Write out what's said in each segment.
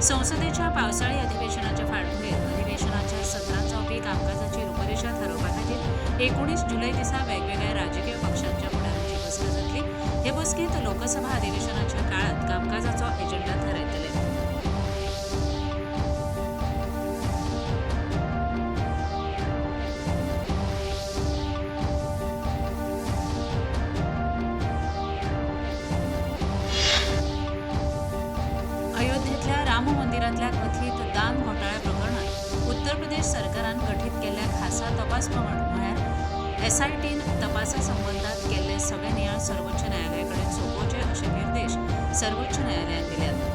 संसदेच्या पावसाळी अधिवेशनाच्या फाळमुळे अधिवेशनाच्या सत्रांचा कामकाजाची रूपरेषा ठरवण्यासाठी 19 जुलै दिसा वेगवेगळ्या राजकीय पक्षांच्या पुढाऱ्यांची बसका जातली. हे बसकेत लोकसभा अधिवेशनाच्या काळात कामकाजाचो एजेंडा थारायतले. अयोध्येतल्या राम मंदिरातल्या कथित दान घोटाळ्या प्रकरणात उत्तर प्रदेश सरकारान गठीत केल्ल्या खासा तपास पंगड म्हळ्यार एसआयटीन तपासासंबंधात केल्ले सगळे नियाळ सर्वोच्च न्यायालयाकडे सोपोवचे असे निर्देश सर्वोच्च न्यायालयान दिल्यात.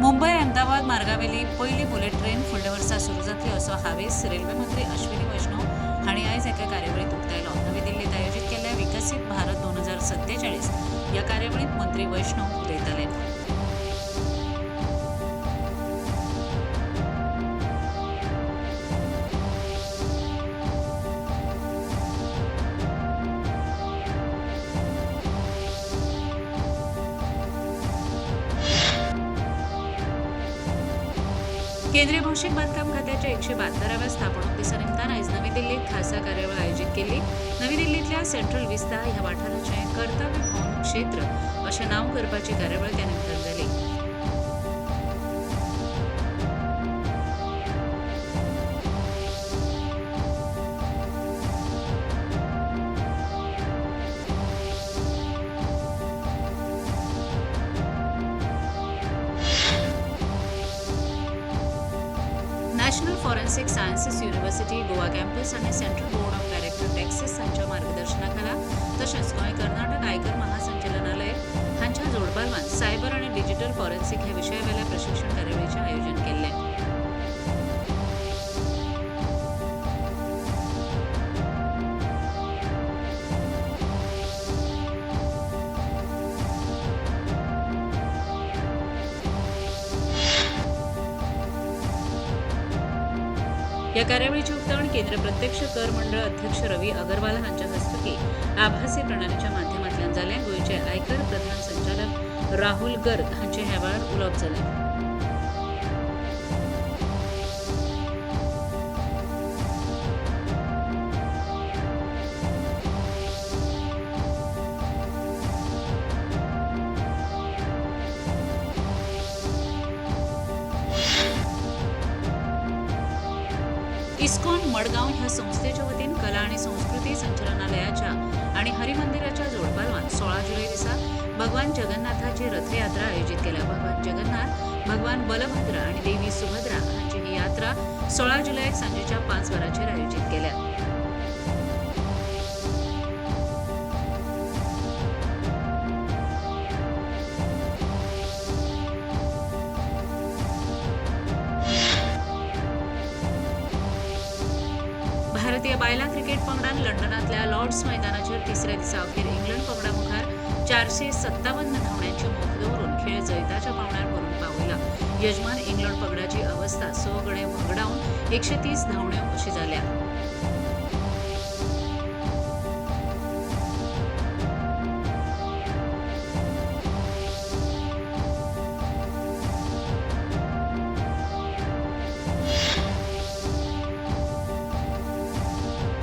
मुंबई अहमदाबाद मार्गावेली पहिली बुलेट ट्रेन फुडल्या वर्सा सुरू जातली असो हावेस रेल्वे मंत्री अश्विनी वैष्णव हांणी आयज एका कार्यावळीत उक्तायलो. नवी दिल्लीत आयोजित केल्ल्या विकसित भारत 2047 ह्या कार्यावळीत मंत्री वैष्णव उलयताले. केंद्रीय भौशीक बांधकाम खात्याच्या 172व्या स्थापणूक दिसानिमतान आयज नवी दिल्लीत खासा कार्यावळ आयोजित केली. नवी दिल्लीतल्या सेंट्रल विस्ता ह्या वाठाराचे कर्तव्य भवन क्षेत्र अशें नांव करपाची कार्यावळ त्या निमतान जाली. National forensic sciences university Goa campus आणि central board of director taxes हांच्या मार्गदर्शनाखाला तशेंच गोंय कर्नाटक आयकर महासंचालनालय हांच्या जोडपालवान सायबर आणि डिजिटल फॉरेन्सिक ह्या विशयावेल्या प्रशिक्षण कार्यावळीचें आयोजन केल्लें. या कार्यावळीची उक्तावण केंद्र प्रत्यक्ष कर मंडळ अध्यक्ष रवी अगरवाल हांच्या हस्तुकी आभासी प्रणालीच्या माध्यमांतल्यान जालें. गोंयचे आयकर प्रधान संचालक राहुल गर्ग हांचे ह्या वेळार उलोवप जालें. इस्कॉन मडगांव ह्या संस्थेच्या वतीन कला आणि संस्कृती संचालनालयाच्या आणि हरिमंदिराच्या जोडपालवान 16 जुलै दिसा भगवान जगन्नाथाची रथयात्रा आयोजित केल्या. भगवान जगन्नाथ, भगवान बलभद्र आणि देवी सुभद्रा हांची ही यात्रा 16 जुलैक सांजेच्या 5 वरांचेर आयोजित केल्या. भारतीय बायलां क्रिकेट पंगडान लंडनातल्या लॉर्ड्स मैदानाचेर तिसऱ्या दिसा अखेर इंग्लंड पंगडा मुखार 457 धांवड्यांची मोख दवरून खेळ जैताच्या पावंड्यार व्हरून पावयला. यजमान इंग्लंड पंगडाची अवस्था 6 गडे व्हगडावन 130 धांवड्यो अशी जाल्या.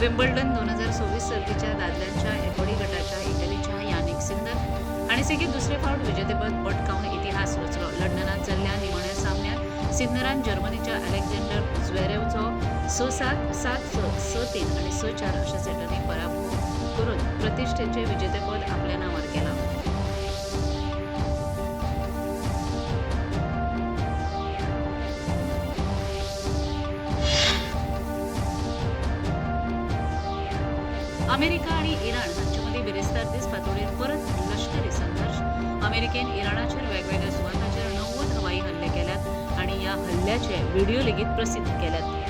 विम्बल्डन 2024 सर्तीच्या दादल्यांच्या एकोडी गटाच्या इटलीच्या यानिक सिन्नर आणि सेगीत दुसरे फावट विजेतेपद पटकावन इतिहास रचलो. लंडनात जाल्ल्या निमाण्या सामन्यात सिन्नरान जर्मनीच्या अलेक्झांडर झ्वेरेवचो 6-7, 7-6, 6-3 आणि 6-4 अशा सेटांनी पराभव करून प्रतिष्ठेचे विजेतेपद आपल्या नावार केला. अमेरिका आणि इराण हांचे बिरेस्तार दीस फांतोडेर परत लष्करी संघर्ष. अमेरिकेन इराणाचेर वेगवेगळ्या सुवातांचेर 90 हवाई हल्ले केल्यात आणि ह्या हल्ल्याचे व्हिडिओ लेगीत प्रसिद्ध केल्यात.